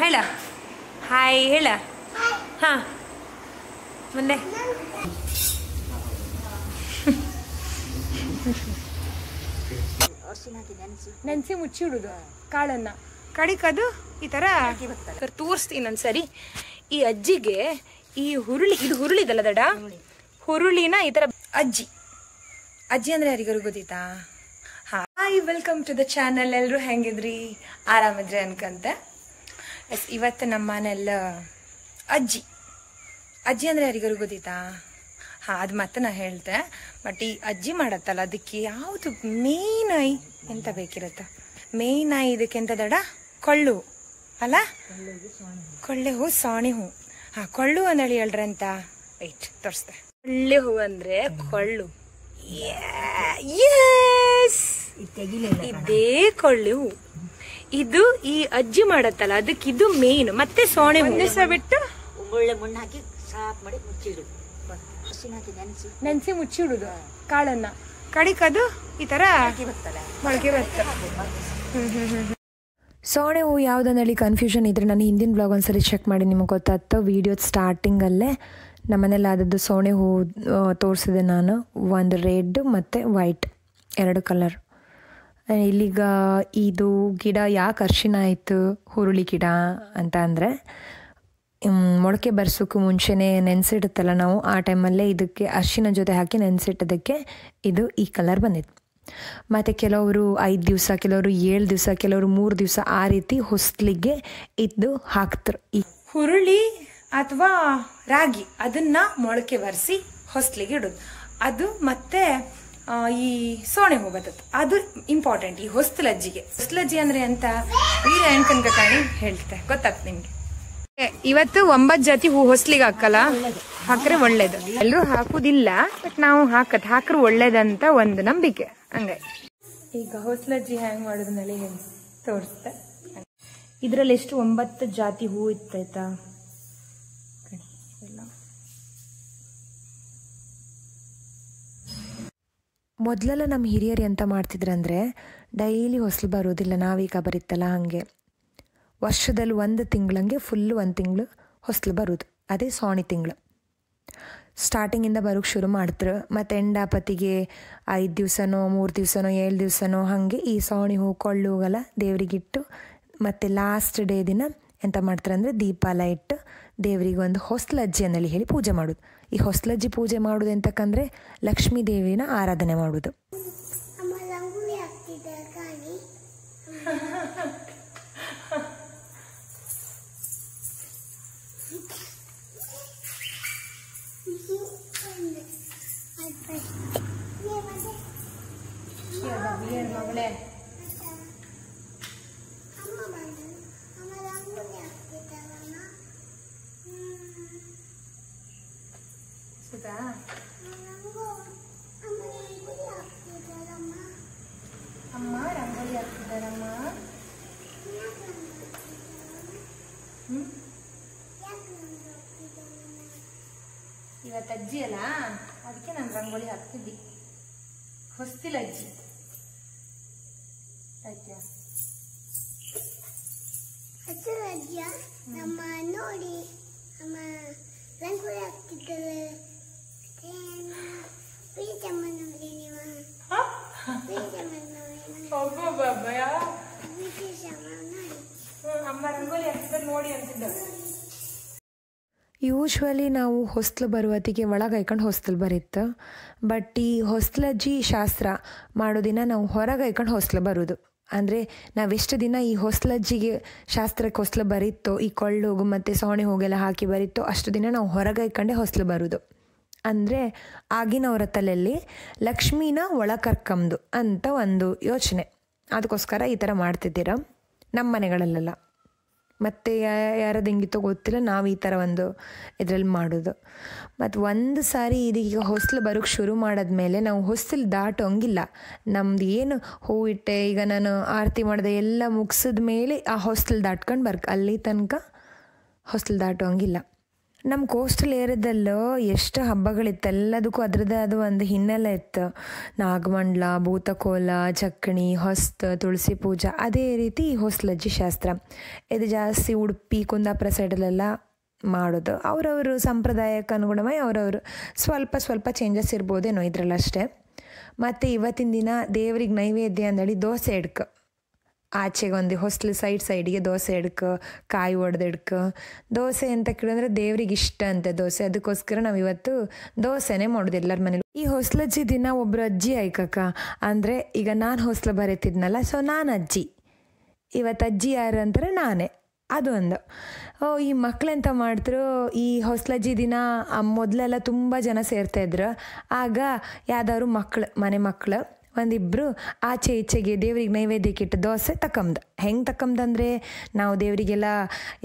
ಹೇಳ ಹಾಯ್ ಹೇಳ. ಹಾಂ ಮುಂದೆ ನೆನೆಸಿ ಮುಚ್ಚಿಡುದು ಕಾಳನ್ನ ಕಡಿಕದು ಈ ಥರ ತೋರಿಸ್ತೀನಿ ಒಂದ್ಸರಿ. ಈ ಅಜ್ಜಿಗೆ ಈ ಹುರುಳಿ, ಇದು ಹುರುಳಿದಲ್ಲ ದಡ, ಹುರುಳಿನ ಈ ಥರ ಅಜ್ಜಿ ಅಂದರೆ ಯಾರಿಗಾರು ಗೊತ್ತಿತ್ತಾ? Hi, welcome to the channel. ಎಲ್ಲರೂ ಹೆಂಗಿದ್ರಿ? ಆರಾಮಿದ್ರಿ ಅನ್ಕಂತ. ಎಸ್, ಇವತ್ತು ನಮ್ಮ ಮನೆಯಲ್ಲ ಅಜ್ಜಿ ಅಂದರೆ ಯಾರಿಗಾರು ಗೊತ್ತಿತ್ತಾ? ಅದು ಮತ್ತೆ ನಾ ಹೇಳ್ತೆ. ಬಟ್ ಈ ಅಜ್ಜಿ ಮಾಡತ್ತಲ್ಲ, ಅದಕ್ಕೆ ಯಾವುದು ಮೇನ್ ಐ ಎಂತ ಬೇಕಿರತ್ತ? ಮೇನ್ ಐ ಇದಕ್ಕೆ ಎಂತ ದಡ? ಕೊಳ್ಳು ಅಲ್ಲ, ಕೊಳ್ಳೆ ಹೂ, ಸಾಣಿ ಹೂ. ಕೊಳ್ಳು ಅಂದೇಳಿ ಹೇಳ್ರಂತ. ವೈಟ್ ತೋರಿಸ್ತೆ. ಕೊಳ್ಳೆ ಹೂ ಅಂದ್ರೆ ಕೊಳ್ಳು. ಇದೇ ಕೊಳ್ಳೆ ಹೂ. ಇದು ಈ ಅಜ್ಜಿ ಮಾಡತ್ತಲ್ಲ, ಅದಕ್ಕೆ ಇದು ಮೇನ್. ಮತ್ತೆ ಸೋಣೆ ಹೂ ಬಿಟ್ಟು ಮಣ್ಣು ಹಾಕಿ ಸಾಫ್ ಮಾಡಿ ಮುಚ್ಚಿಡು, ನೆನೆಸಿ ಮುಚ್ಚಿಡುದು ಕಾಳನ್ನ. ಕಡಿಕದು ಈ ತರ ಮೊಳಕೆ ಬರ್ತದೆ. ಸೋಣೆ ಹೂ ಯಾವುದಂದೇಳಿ ಕನ್ಫ್ಯೂಷನ್ ಇದ್ರೆ ನಾನು ಹಿಂದಿನ ಬ್ಲಾಗ್ ಒಂದ್ಸರಿ ಚೆಕ್ ಮಾಡಿ ನಿಮಗೆ ಗೊತ್ತಾಗ್ತದೆ. ವಿಡಿಯೋದ ಸ್ಟಾರ್ಟಿಂಗಲ್ಲೇ ನಮ್ಮನೇಲಿ ಆದದ್ದು ಸೋಣೆ ಹೂ ತೋರಿಸಿದೆ ನಾನು. ಒಂದು ರೆಡ್ ಮತ್ತು ವೈಟ್, 2 ಕಲರ್. ಇಲ್ಲಿಗ ಇದು ಗಿಡ ಯಾಕೆ ಅರಿಶಿನ ಆಯಿತು, ಹುರುಳಿ ಗಿಡ ಅಂತ ಅಂದರೆ ಮೊಳಕೆ ಬರ್ಸೋಕ್ಕೂ ಮುಂಚೆನೇ ನೆನೆಸಿಡುತ್ತಲ್ಲ ನಾವು, ಆ ಟೈಮಲ್ಲೇ ಇದಕ್ಕೆ ಅರಿಶಿನ ಜೊತೆ ಹಾಕಿ ನೆನೆಸಿಟ್ಟೋದಕ್ಕೆ ಇದು ಈ ಕಲರ್ ಬಂದಿತ್ತು. ಮತ್ತು ಕೆಲವರು 5 ದಿವಸ, ಕೆಲವರು 7 ದಿವಸ, ಕೆಲವರು 3 ದಿವಸ, ಆ ರೀತಿ ಹೊಸ್ಲಿಗೆ ಇದು ಹಾಕ್ತಾರೆ. ಈ ಹುರುಳಿ ಅಥವಾ ರಾಗಿ ಅದನ್ನ ಮೊಳಕೆ ಬರೆಸಿ ಹೊಸ್ಲಿಗೆ ಇಡೋದು. ಅದು ಮತ್ತೆ ಈ ಸೋಣೆ ಹೂ ಬರ್ತದೆ, ಅದು ಇಂಪಾರ್ಟೆಂಟ್ ಈ ಹೊಸ್ತಲಜ್ಜಿಗೆ. ಹೊಸ್ತಲಜ್ಜಿ ಅಂದ್ರೆ ಅಂತ ವೀರ ಹೆಣ್ಕನ್ಕ ಕಾಣಿ ಹೇಳ್ತೆ, ಗೊತ್ತಾಗ್ತದೆ ನಿಮ್ಗೆ. ಇವತ್ತು 9 ಜಾತಿ ಹೂ ಹೊಸ್ಲಿಗೆ ಹಾಕಲ್ಲ, ಹಾಕ್ರೆ ಒಳ್ಳೇದು. ಎಲ್ಲರೂ ಹಾಕುದಿಲ್ಲ, ಬಟ್ ನಾವು ಹಾಕ್ರೆ ಒಳ್ಳೇದಂತ ಒಂದು ನಂಬಿಕೆ. ಹಂಗೆ ಈಗ ಹೊಸ್ಲಜ್ಜಿ ಹ್ಯಾಂಗ್ ಮಾಡೋದ್ನಲ್ಲಿ ತೋರಿಸ್ತೆ. ಇದ್ರಲ್ಲಿ ಎಷ್ಟು 9 ಜಾತಿ ಹೂ ಇತ್ತಾಯ್ತಾ. ಮೊದಲೆಲ್ಲ ನಮ್ಮ ಹಿರಿಯರು ಎಂತ ಮಾಡ್ತಿದ್ರಂದರೆ, ಡೈಲಿ ಹೊಸ್ಲು ಬರೋದಿಲ್ಲ, ನಾವೀಗ ಬರೀತಲ್ಲ ಹಾಗೆ ವರ್ಷದಲ್ಲಿ 1 ತಿಂಗಳಂಗೆ ಫುಲ್ಲು 1 ತಿಂಗಳು ಹೊಸ್ಲು ಬರೋದು. ಅದೇ ಸೋಣಿ ತಿಂಗಳು ಸ್ಟಾರ್ಟಿಂಗಿಂದ ಬರೋಕ್ಕೆ ಶುರು ಮಾಡ್ತಾರೆ. ಮತ್ತು ಎಂಡಾಪತಿಗೆ 5 ದಿವಸನೋ 3 ದಿವಸನೋ 7 ದಿವಸನೋ ಹಾಗೆ ಈ ಸೋಣಿ ಹೂ ಕೊಳ್ಳು ಹೂವೆಲ್ಲ ದೇವರಿಗಿಟ್ಟು, ಮತ್ತು ಲಾಸ್ಟ್ ಡೇ ದಿನ ಎಂತ ಮಾಡ್ತಾರೆ ಅಂದರೆ ದೀಪ ಎಲ್ಲ ಇಟ್ಟು ದೇವರಿಗೆ ಒಂದು ಹೊಸ್ಲಜ್ಜಿ ಅನ್ನಲ್ಲಿ ಹೇಳಿ ಪೂಜೆ ಮಾಡೋದು. ಈ ಹೊಸ್ಲಜ್ಜಿ ಪೂಜೆ ಮಾಡೋದು ಎಂತಕ್ಕಂದರೆ ಲಕ್ಷ್ಮೀ ದೇವಿನ ಆರಾಧನೆ ಮಾಡೋದು. ಅಮ್ಮ ರಂಗೋಲಿ ಹಾಕ್ತಿದ್ದಾರಮ್ಮ. ಇವತ್ತು ಅಜ್ಜಿ ಅಲ್ಲ, ಅದಕ್ಕೆ ನಾನು ರಂಗೋಲಿ ಹಾಕ್ತಿದ್ದಿ. ಹೊಸ್ತಿಲ ಅಜ್ಜಿ ಅಜ್ಜಿಯ ನಮ್ಮ ನೋಡಿ ಅಮ್ಮ ರಂಗೋಲಿ ಹಾಕ್ತಿದ್ದಾರೆ. ಯೂಶ್ವಲಿ ನಾವು ಹೊಸ್ಲು ಬರುವತ್ತಿಗೆ ಒಳಗೆ ಹಾಕೊಂಡು ಹೊಸ್ಲು ಬರೀತು. ಬಟ್ ಈ ಹೊಸ್ಲಜ್ಜಿ ಶಾಸ್ತ್ರ ಮಾಡೋ ದಿನ ನಾವು ಹೊರಗೆ ಹಾಕೊಂಡು ಹೊಸ್ಲು ಬರೋದು. ಅಂದರೆ ನಾವೆಷ್ಟು ದಿನ ಈ ಹೊಸ್ಲಜ್ಜಿಗೆ ಶಾಸ್ತ್ರಕ್ಕೆ ಹೊಸ್ಲು ಬರೀತೋ, ಈ ಕೊಳ್ಳೋಗು ಮತ್ತು ಸೋಣೆ ಹೋಗೆಲ್ಲ ಹಾಕಿ ಬರೀತೋ, ಅಷ್ಟು ದಿನ ನಾವು ಹೊರಗೆ ಹಾಕೊಂಡೆ ಹೊಸ್ಲು ಬರೋದು. ಅಂದರೆ ಆಗಿನವರ ತಲೆಯಲ್ಲಿ ಲಕ್ಷ್ಮೀನ ಒಳ ಕರ್ಕಂದು ಅಂತ ಒಂದು ಯೋಚನೆ. ಅದಕ್ಕೋಸ್ಕರ ಈ ಥರ ಮಾಡ್ತಿದ್ದೀರ ನಮ್ಮ ಮನೆಗಳಲ್ಲೆಲ್ಲ. ಮತ್ತು ಯಾರದ್ದು ಹೆಂಗಿತ್ತೋ ಗೊತ್ತಿಲ್ಲ, ನಾವು ಈ ಥರ ಒಂದು ಇದರಲ್ಲಿ ಮಾಡೋದು. ಮತ್ತು ಒಂದು ಸಾರಿ ಇದೀಗ ಹೊಸ್ಲು ಬರೋಕ್ಕೆ ಶುರು ಮಾಡಾದ್ಮೇಲೆ ನಾವು ಹೊಸ್ಲು ದಾಟೋಂಗಿಲ್ಲ. ನಮ್ದು ಏನು ಹೂ ಇಟ್ಟೆ, ಈಗ ನಾನು ಆರತಿ ಮಾಡಿದೆ ಎಲ್ಲ ಮುಗಿಸಿದ ಮೇಲೆ ಆ ಹೊಸ್ಲು ದಾಟ್ಕೊಂಡು ಅಲ್ಲಿ ತನಕ ಹೊಸ್ಲು ದಾಟೋಂಗಿಲ್ಲ. ನಮ್ಮ ಕೋಸ್ಟಲ್ ಏರಿಯಾದಲ್ಲೂ ಎಷ್ಟು ಹಬ್ಬಗಳಿತ್ತು, ಎಲ್ಲದಕ್ಕೂ ಅದರದ್ದೇ ಅದು ಒಂದು ಹಿನ್ನೆಲೆ ಇತ್ತು. ನಾಗಮಂಡಲ, ಭೂತಕೋಲ, ಚಕ್ಕಣಿ, ಹೊಸ್ತು, ತುಳಸಿ ಪೂಜಾ. ಅದೇ ರೀತಿ ಹೊಸ್ಲಜ್ಜಿ ಶಾಸ್ತ್ರ ಇದು ಜಾಸ್ತಿ ಉಡುಪಿ, ಕುಂದಾಪುರ ಸೈಡಲ್ಲೆಲ್ಲ ಮಾಡೋದು. ಅವರವರು ಸಂಪ್ರದಾಯಕ್ಕೆ ಅನುಗುಣವಾಗಿ ಅವರವರು ಸ್ವಲ್ಪ ಚೇಂಜಸ್ ಇರ್ಬೋದೇನೋ ಇದರಲ್ಲಷ್ಟೇ. ಮತ್ತು ಇವತ್ತಿನ ದಿನ ದೇವ್ರಿಗೆ ನೈವೇದ್ಯ ಅಂದೇಳಿ ದೋಸೆ ಎಡ್ಕ, ಆಚೆಗೆ ಒಂದು ಹೊಸ್ಲು ಸೈಡಿಗೆ ದೋಸೆ ಎಡ್ಕ, ಕಾಯಿ ಒಡೆದಿಡ್ಕ. ದೋಸೆ ಅಂತ ಕೇಳಿದ್ರೆ ದೇವ್ರಿಗೆ ಇಷ್ಟ ಅಂತೆ ದೋಸೆ, ಅದಕ್ಕೋಸ್ಕರ ನಾವು ಇವತ್ತು ದೋಸೆನೇ ಮಾಡೋದು ಎಲ್ಲರ ಮನೇಲಿ. ಈ ಹೊಸ್ಲಜ್ಜಿ ದಿನ ಒಬ್ಬರು ಅಜ್ಜಿ ಆಯ್ಕಕ್ಕ, ಅಂದರೆ ಈಗ ನಾನು ಹೊಸ್ಲು ಬರೀತಿದ್ನಲ್ಲ, ಸೊ ನಾನು ಅಜ್ಜಿ. ಇವತ್ತು ಅಜ್ಜಿ ಯಾರು ಅಂತಾರೆ ನಾನೇ. ಅದು ಒಂದು ಈ ಮಕ್ಳೆಂತ ಮಾಡ್ತಾರೆ, ಈ ಹೊಸ್ಲಜ್ಜಿ ದಿನ ಮೊದಲೆಲ್ಲ ತುಂಬ ಜನ ಸೇರ್ತಾಯಿದ್ರು. ಆಗ ಯಾವ್ದಾದ್ರು ಮನೆ ಮಕ್ಕಳು ಒಂದಿಬ್ಬರು ಆಚೆ ಈಚೆಗೆ ದೇವ್ರಿಗೆ ನೈವೇದ್ಯಕ್ಕೆ ಇಟ್ಟು ದೋಸೆ ಹೆಂಗೆ ತಕ್ಕಂದಂದರೆ, ನಾವು ದೇವರಿಗೆಲ್ಲ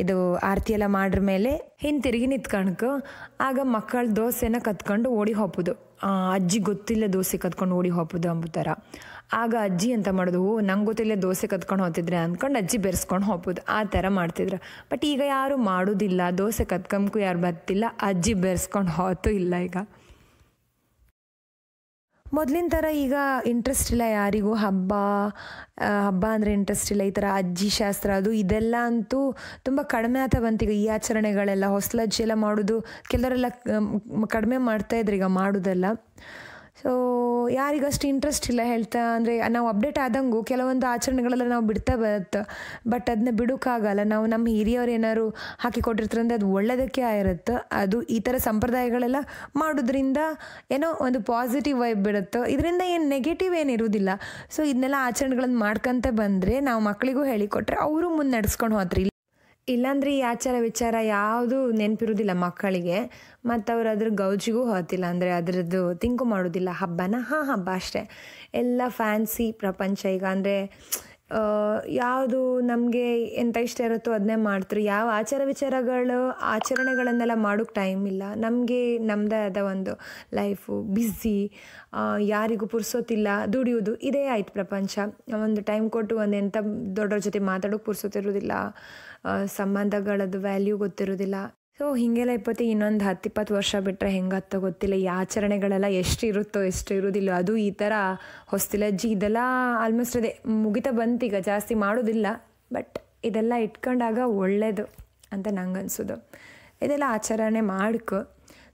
ಇದು ಆರತಿ ಎಲ್ಲ ಮಾಡ್ರ ಮೇಲೆ ಹಿಂತಿರುಗಿ ನಿಂತ್ಕಣಕು. ಆಗ ಮಕ್ಕಳು ದೋಸೆನ ಕತ್ಕೊಂಡು ಓಡಿ ಹೋಗ್ಬೋದು, ಅಜ್ಜಿ ಗೊತ್ತಿಲ್ಲ ದೋಸೆ ಕತ್ಕೊಂಡು ಓಡಿ ಹೋಗ್ಬೋದು ಅಂಬುತ್ತರ. ಆಗ ಅಜ್ಜಿ ಅಂತ ಮಾಡೋದು, ನಂಗೆ ಗೊತ್ತಿಲ್ಲ ದೋಸೆ ಕತ್ಕೊಂಡು ಹೋಗ್ತಿದ್ರೆ ಅಂದ್ಕೊಂಡು ಅಜ್ಜಿ ಬೆರೆಸ್ಕೊಂಡು ಹೋಗ್ಬೋದು, ಆ ಥರ ಮಾಡ್ತಿದ್ರು. ಬಟ್ ಈಗ ಯಾರು ಮಾಡೋದಿಲ್ಲ, ದೋಸೆ ಕತ್ಕೊಂಬಕ್ಕೂ ಯಾರು ಬರ್ತಿಲ್ಲ, ಅಜ್ಜಿ ಬೆರೆಸ್ಕೊಂಡು ಹೋತು ಇಲ್ಲ. ಈಗ ಮೊದಲಿನ ಥರ ಈಗ ಇಂಟ್ರೆಸ್ಟ್ ಇಲ್ಲ ಯಾರಿಗೂ, ಹಬ್ಬ ಅಂದರೆ ಇಂಟ್ರೆಸ್ಟ್ ಇಲ್ಲ. ಈ ಥರ ಅಜ್ಜಿ ಶಾಸ್ತ್ರ ಅದು ಇದೆಲ್ಲ ಅಂತೂ ತುಂಬ ಕಡಿಮೆ ಆಗ್ತಾ ಬಂತೀಗ. ಈ ಆಚರಣೆಗಳೆಲ್ಲ ಹೊಸ್ಲಜ್ಜಿ ಎಲ್ಲ ಮಾಡೋದು ಕೆಲವರೆಲ್ಲ ಕಡಿಮೆ ಮಾಡ್ತಾಯಿದ್ರು ಈಗ ಮಾಡೋದೆಲ್ಲ. ಸೊ ಯಾರಿಗಷ್ಟು ಇಂಟ್ರೆಸ್ಟ್ ಇಲ್ಲ ಹೇಳ್ತಾ, ಅಂದರೆ ನಾವು ಅಪ್ಡೇಟ್ ಆದಂಗೂ ಕೆಲವೊಂದು ಆಚರಣೆಗಳೆಲ್ಲ ನಾವು ಬಿಡ್ತಾ ಬರುತ್ತೆ. ಬಟ್ ಅದನ್ನ ಬಿಡೋಕ್ಕಾಗಲ್ಲ. ನಾವು ನಮ್ಮ ಹಿರಿಯವ್ರು ಏನಾದ್ರು ಹಾಕಿಕೊಟ್ಟಿರ್ತಾರಂದ್ರೆ ಅದು ಒಳ್ಳೆಯದಕ್ಕೆ ಆಗಿರುತ್ತೆ. ಅದು ಈ ಥರ ಸಂಪ್ರದಾಯಗಳೆಲ್ಲ ಮಾಡೋದ್ರಿಂದ ಏನೋ ಒಂದು ಪಾಸಿಟಿವ್ ವೈಬ್ ಬಿಡುತ್ತೆ, ಇದರಿಂದ ಏನು ನೆಗೆಟಿವ್ ಏನು ಇರೋದಿಲ್ಲ. ಸೊ ಇದನ್ನೆಲ್ಲ ಆಚರಣೆಗಳನ್ನು ಮಾಡ್ಕೊಂತ ಬಂದರೆ ನಾವು ಮಕ್ಕಳಿಗೂ ಹೇಳಿಕೊಟ್ರೆ ಅವರು ಮುಂದೆ ನಡೆಸ್ಕೊಂಡು ಹೋಗ್ತಾರೆ. ಇಲ್ಲಾಂದ್ರೆ ಈ ಆಚಾರ ವಿಚಾರ ಯಾವುದು ನೆನಪಿರೋದಿಲ್ಲ ಮಕ್ಕಳಿಗೆ, ಮತ್ತು ಅವ್ರು ಅದ್ರ ಗೌಜಿಗೂ ಹೋಗ್ತಿಲ್ಲ, ಅಂದರೆ ಅದರದ್ದು ತಿಂಕು ಮಾಡೋದಿಲ್ಲ. ಹಬ್ಬನ ಹಬ್ಬ ಅಷ್ಟೇ, ಎಲ್ಲ ಫ್ಯಾನ್ಸಿ ಪ್ರಪಂಚ ಈಗ. ಅಂದರೆ ಯಾವುದು ನಮಗೆ ಎಂತ ಇಷ್ಟ ಇರುತ್ತೋ ಅದನ್ನೇ ಮಾಡ್ತಾರೆ. ಯಾವ ಆಚರಣೆಗಳನ್ನೆಲ್ಲ ಮಾಡೋಕ್ಕೆ ಟೈಮ್ ಇಲ್ಲ ನಮಗೆ. ನಮ್ಮದೇ ಆದ ಒಂದು ಲೈಫು ಬ್ಯುಸಿ, ಯಾರಿಗೂ ಪುರ್ಸೋತಿಲ್ಲ, ದುಡಿಯೋದು ಇದೇ ಆಯ್ತು ಪ್ರಪಂಚ. ಒಂದು ಟೈಮ್ ಕೊಟ್ಟು ಒಂದು ಎಂಥ ದೊಡ್ಡವ್ರ ಜೊತೆ ಮಾತಾಡೋಕ್ಕೆ ಪುರ್ಸೋತಿರೋದಿಲ್ಲ, ಸಂಬಂಧಗಳದ್ದು ವ್ಯಾಲ್ಯೂ ಗೊತ್ತಿರೋದಿಲ್ಲ. ಸೊ ಹೀಗೆಲ್ಲ ಇನ್ನೊಂದು 10-20 ವರ್ಷ ಬಿಟ್ಟರೆ ಹೆಂಗತ್ತೋ ಗೊತ್ತಿಲ್ಲ. ಈ ಆಚರಣೆಗಳೆಲ್ಲ ಎಷ್ಟು ಇರುತ್ತೋ ಎಷ್ಟು ಇರೋದಿಲ್ಲ. ಅದು ಈ ಥರ ಹೊಸ್ತಿಲಜ್ಜಿ ಇದೆಲ್ಲ ಆಲ್ಮೋಸ್ಟ್ ಅದೇ ಮುಗಿತಾ ಬಂತೀಗ, ಜಾಸ್ತಿ ಮಾಡೋದಿಲ್ಲ. ಬಟ್ ಇದೆಲ್ಲ ಇಟ್ಕೊಂಡಾಗ ಒಳ್ಳೆಯದು ಅಂತ ನಂಗೆ ಅನಿಸೋದು. ಇದೆಲ್ಲ ಆಚರಣೆ ಮಾಡ್ಕೊ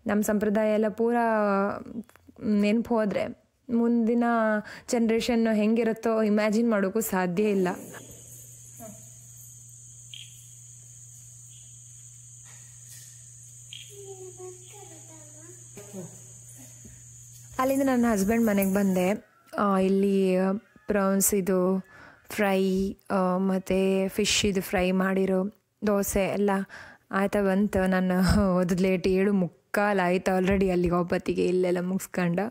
ನಮ್ಮ ಸಂಪ್ರದಾಯ ಎಲ್ಲ ಪೂರಾ ನೆನಪು ಹೋದರೆ ಮುಂದಿನ ಜನ್ರೇಷನ್ ಹೆಂಗಿರುತ್ತೋ ಇಮ್ಯಾಜಿನ್ ಮಾಡೋಕ್ಕೂ ಸಾಧ್ಯ ಇಲ್ಲ. ಅಲ್ಲಿಂದ ನನ್ನ ಹಸ್ಬೆಂಡ್ ಮನೆಗೆ ಬಂದೆ. ಇಲ್ಲಿ ಪ್ರಾನ್ಸ್ ಇದು ಫ್ರೈ ಮತ್ತು ಫಿಶ್ ಇದು ಫ್ರೈ ಮಾಡಿರೋ ದೋಸೆ ಎಲ್ಲ ಆಯ್ತಾ ಬಂತು. ನಾನು ಓದೋದು ಲೇಟ್ 7:45 ಆಯ್ತು ಆಲ್ರೆಡಿ ಅಲ್ಲಿಗೆ ಒಬ್ಬತ್ತಿಗೆ ಇಲ್ಲೆಲ್ಲ ಮುಗಿಸ್ಕೊಂಡು.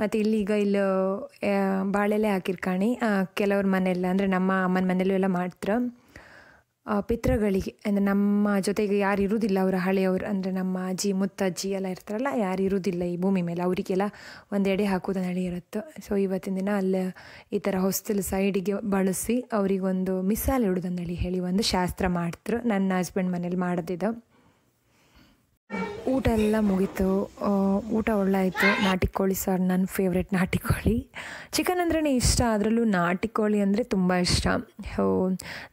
ಮತ್ತು ಇಲ್ಲಿಗ ಇಲ್ಲಿ ಬಾಳೆಲೆ ಹಾಕಿರ್ಕಾಣಿ ಕೆಲವ್ರ ಮನೆಯಲ್ಲ, ಅಂದರೆ ನಮ್ಮ ಅಮ್ಮನ ಮನೆಯಲ್ಲೂ ಎಲ್ಲ ಮಾಡ್ತಾರೆ ಪಿತೃಗಳಿಗೆ. ಅಂದರೆ ನಮ್ಮ ಜೊತೆಗೆ ಯಾರು ಇರೋದಿಲ್ಲ, ಅವರ ಹಳೆಯವರು, ಅಂದರೆ ನಮ್ಮ ಅಜ್ಜಿ ಮುತ್ತಜ್ಜಿ ಎಲ್ಲ ಇರ್ತಾರಲ್ಲ, ಯಾರು ಇರೋದಿಲ್ಲ ಈ ಭೂಮಿ ಮೇಲೆ, ಅವರಿಗೆಲ್ಲ ಒಂದು ಎಡೆ ಹಾಕೋದು ನಡಿ ಇರುತ್ತೆ. ಸೊ ಇವತ್ತಿನ ದಿನ ಅಲ್ಲಿ ಈ ಥರ ಹೊಸ್ತಿಲು ಸೈಡಿಗೆ ಬಳಸಿ ಅವರಿಗೊಂದು ಮಿಸಾಲ್ ಇಡೋದಂದೇಳಿ ಹೇಳಿ ಒಂದು ಶಾಸ್ತ್ರ ಮಾಡ್ತಾರೆ. ನನ್ನ ಹಸ್ಬೆಂಡ್ ಮನೇಲಿ ಮಾಡೋದಿದ್ದು. ಊಟ ಎಲ್ಲ ಮುಗೀತು, ಊಟ ಒಳ್ಳೆಯಿತು. ನಾಟಿ ಕೋಳಿ ಸಾರು ನನ್ನ ಫೇವ್ರೆಟ್. ನಾಟಿ ಕೋಳಿ ಚಿಕನ್ ಅಂದ್ರೇ ಇಷ್ಟ, ಅದರಲ್ಲೂ ನಾಟಿ ಕೋಳಿ ಅಂದರೆ ತುಂಬ ಇಷ್ಟ.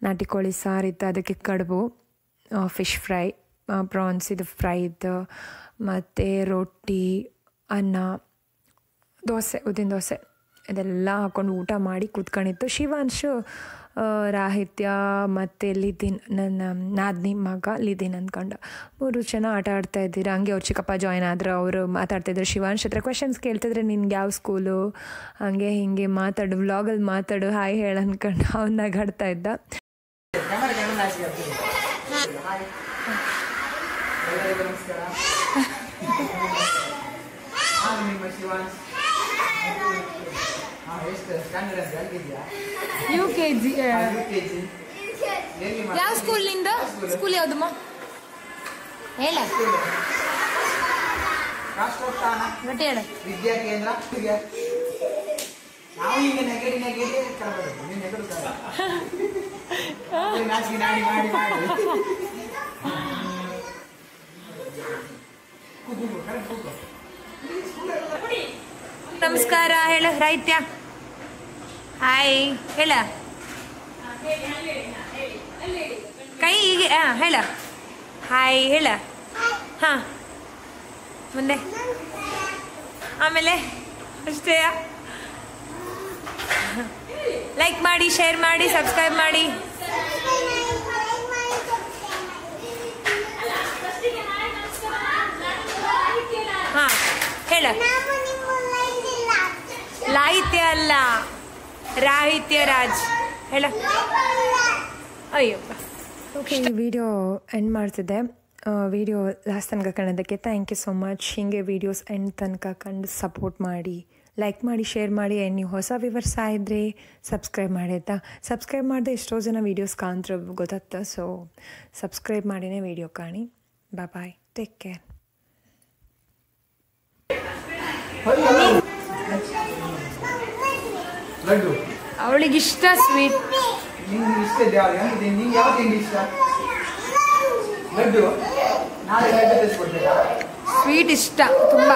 ನಾಟಿ ಕೋಳಿ ಸಾರಿತ್ತು, ಅದಕ್ಕೆ ಕಡುಬು, ಫಿಶ್ ಫ್ರೈ, ಪ್ರಾನ್ಸ್ ಇದು ಫ್ರೈ ಇತ್ತು, ಮತ್ತು ರೊಟ್ಟಿ, ಅನ್ನ, ದೋಸೆ, ಉದ್ದಿನ ದೋಸೆ ಇದೆಲ್ಲ ಹಾಕ್ಕೊಂಡು ಊಟ ಮಾಡಿ ಕೂತ್ಕೊಂಡಿತ್ತು. ಶಿವಾಂಶು ರಾಹಿತ್ಯ ಮತ್ತು ಲಿದಿನ್, ನನ್ನ ನಾದಿನಿ ಮಗ ಲಿದಿನ್ ಅಂದ್ಕೊಂಡು 3 ಜನ ಆಟ ಆಡ್ತಾಯಿದ್ದೀರ. ಹಂಗೆ ಅವ್ರು ಚಿಕ್ಕಪ್ಪ ಜಾಯ್ನ್ ಆದ್ರೆ ಅವರು ಮಾತಾಡ್ತಾಯಿದ್ರು. ಶಿವಾಂಶ್ ಹತ್ರ ಕ್ವೆಶನ್ಸ್ ಕೇಳ್ತಿದ್ರೆ, ನಿನ್ಗೆ ಯಾವ ಸ್ಕೂಲು ಹಾಗೆ ಹೀಗೆ ಮಾತಾಡು, ವ್ಲಾಗಲ್ಲಿ ಮಾತಾಡು, ಹಾಯ್ ಹೇಳು ಅಂದ್ಕೊಂಡು ಅವನಾಗ ಆಡ್ತಾ ಇದ್ದ. UKG. ಯಾವ ಸ್ಕೂಲ್ನಿಂದ? ಸ್ಕೂಲ್ ಯಾವುದಮ್ಮ ಹೇಳ ಗಟ್ಟಿ ಹೇಳ. ವಿದ್ಯಾ ಕೇಂದ್ರ. ನಾವು ಈಗ ನೆಗಡಿ ನಾಡಿ ಮಾಡಿ ನಮಸ್ಕಾರ ಹೇಳ ರಾಹಿತ್ಯ. ಹಾಯ್ ಹೇಳ. ಕೈ ಹೀಗೆ ಹೇಳ. ಹಾಯ್ ಹೇಳ. ಹಾ ಮುಂದೆ ಆಮೇಲೆ ಅಷ್ಟೇ. ಲೈಕ್ ಮಾಡಿ, ಶೇರ್ ಮಾಡಿ, ಸಬ್ಸ್ಕ್ರೈಬ್ ಮಾಡಿ. ಹಾ ಹೇಳ. ಲಾಹಿತ್ಯ ಅಲ್ಲ, ರಾಹಿತ್ಯ ರಾಜ್ ಹೇಳ. ಅಯ್ಯಪ್ಪ. ಓಕೆ, ಈ ವಿಡಿಯೋ ಎಂಡ್ ಮಾಡ್ತಿದ್ದೆ. ವಿಡಿಯೋ ಲಾಸ್ಟ್ ತನಕ ಕಂಡೋದಕ್ಕೆ ಥ್ಯಾಂಕ್ ಯು ಸೋ ಮಚ್. ಹೀಗೆ ವೀಡಿಯೋಸ್ ಎಂಡ್ ತನಕ ಕಂಡು ಸಪೋರ್ಟ್ ಮಾಡಿ, ಲೈಕ್ ಮಾಡಿ, ಶೇರ್ ಮಾಡಿ. ಆ್ಯಂಡ್ ನೀವು ಹೊಸ ವ್ಯೂವರ್ಸ್ ಆಗಿದ್ರೆ ಸಬ್ಸ್ಕ್ರೈಬ್ ಮಾಡಿ ಆಯಿತಾ. ಸಬ್ಸ್ಕ್ರೈಬ್ ಮಾಡಿದೆ ಎಷ್ಟೋ ಜನ ವೀಡಿಯೋಸ್ ಕಾಣ್ತಾರೆ ಗೊತ್ತಾಗ್ತಾ. ಸೊ ಸಬ್ಸ್ಕ್ರೈಬ್ ಮಾಡಿನೇ ವೀಡಿಯೋ ಕಾಣಿ. ಬಾಯ್, ಟೇಕ್ ಕೇರ್. ಅವಳಿಗಿಷ್ಟ ಸ್ವೀಟ್. ಸ್ವೀಟ್ ಇಷ್ಟ ತುಂಬ.